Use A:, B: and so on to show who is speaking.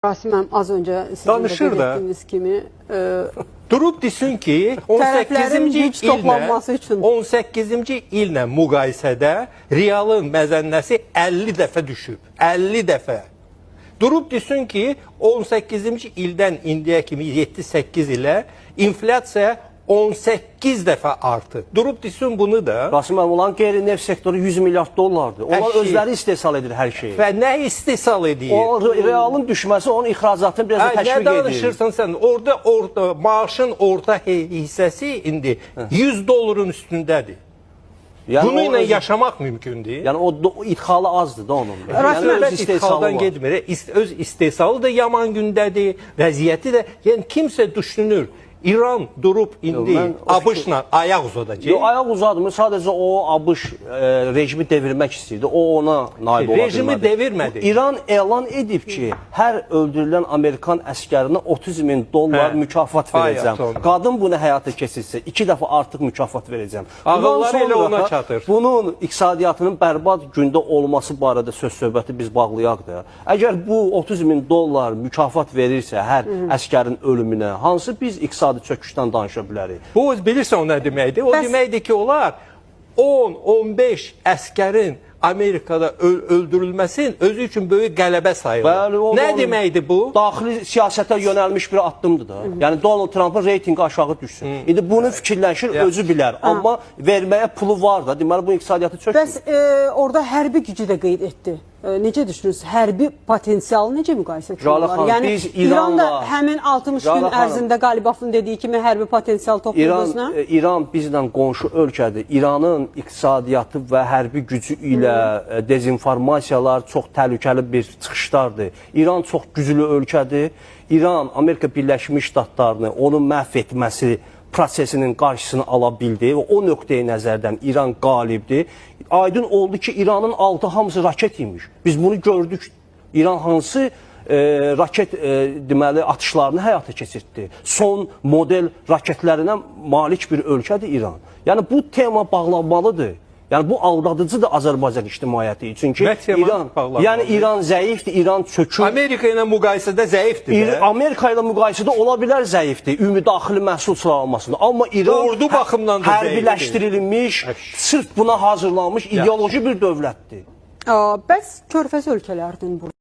A: Rasiməm az öncə sizin
B: danışır
A: də belirtdiyiniz kimi
B: durub desin ki 18-ci illə müqayisədə realın məzənnəsi 50 dəfə düşüb. 50 dəfə. Durub desin ki 18-ci ildən indiyə kimi 7-8 ilə inflyasiya 18 dəfə artıb. Durub desin bunu da.
C: Rasiməm, olan qeyri-neft sektoru 100 milyard dollardır. Onlar özləri istehsal edir hər şeyi.
B: Və nə istehsal edir?
C: O realın düşməsi onun ixracatını biraz da təşviq edir.
B: Nə danışırsan sən? Orada maaşın orta hissəsi indi 100 dolların üstündədir. Yəni bunu ilə yaşamaq mümkündür.
C: Yəni o idxalı azdır da onun.
B: Yəni öz istehsaldan getmir. Öz istehsalı da yaman gündədir. Vəziyyəti də, yəni kimsə düşünür. İran durub indi ABŞ-la ayaq uzadacaq.
C: Yox, ayaq uzadmır. Sadəcə o ABŞ rejimi devirmək istəyirdi. O ona naib ola bilmədi.
B: Rejimi devirmədi.
C: İran elan edib ki, hər öldürülən Amerikan əskərinə 30 min dollar mükafat verəcəm. Qadın bunu həyata keçirsə 2 dəfə artıq mükafat verəcəm.
B: Ağılları elə ona çatır.
C: Bunun iqtisadiyyatının bərbad gündə olması barədə söz-söhbəti biz bağlayaq da. Əgər bu 30 min dollar mükafat verirsə hər əskərin ölümünə, hansı biz iqtisadi çöküşdən danışa bilərik?
B: Bu, bilirsən o nə deməkdir? O deməkdir ki, onlar 10-15 əskərin Amerikada öldürülməsin özü üçün böyük qələbə sayılır. Nə deməkdir bu?
C: Daxili siyasətə yönəlmiş bir addımdır da. Yəni Donald Trump'ın reytinqi aşağı düşsün. İndi bunu fikirləşir, özü bilər. Amma verməyə pulu var da. Deməli, bu iqtisadiyyatı çökür.
A: Bəs orada hərbi gücü də qeyd etdi. Necə düşünürsünüz? Hərbi potensialı necə müqayisə ediyorlar? Yəni İran da həmin 60 gün ərzində Qalibafın dediyi kimi hərbi potensial toplayır.
C: İran bizlə qonşu ölkədir. İranın iqtisadiyyatı və hərbi gücü ilə dezinformasiyalar çox təhlükəli bir çıxışlardır. İran çox güclü ölkədir. İran Amerika Birləşmiş Ştatlarını onun məhv etməsi prosesinin qarşısını ala bildi və o nöqteyi nəzərdən İran qalibdir. Aydın oldu ki, İranın altı hamısı raket imiş. Biz bunu gördük. İran hansı raket deməli atışlarını həyata keçirtdi. Son model raketlərinə malik bir ölkədir İran. Yəni bu tema bağlanmalıdır. Yəni bu aldadıcıdır Azərbaycan ictimaiyyəti üçün ki, İran zəifdir, İran çökür.
B: Amerika ilə müqayisədə zəifdir.
C: Amerika ilə müqayisədə ola bilər zəifdir, ümumi-daxili məhsul sıralamasında. Amma İran
B: ordu baxımından da
C: hərbiləşdirilmiş, sırf buna hazırlanmış ideoloji bir dövlətdir.
A: Bəs Körfəz ölkələrinin burada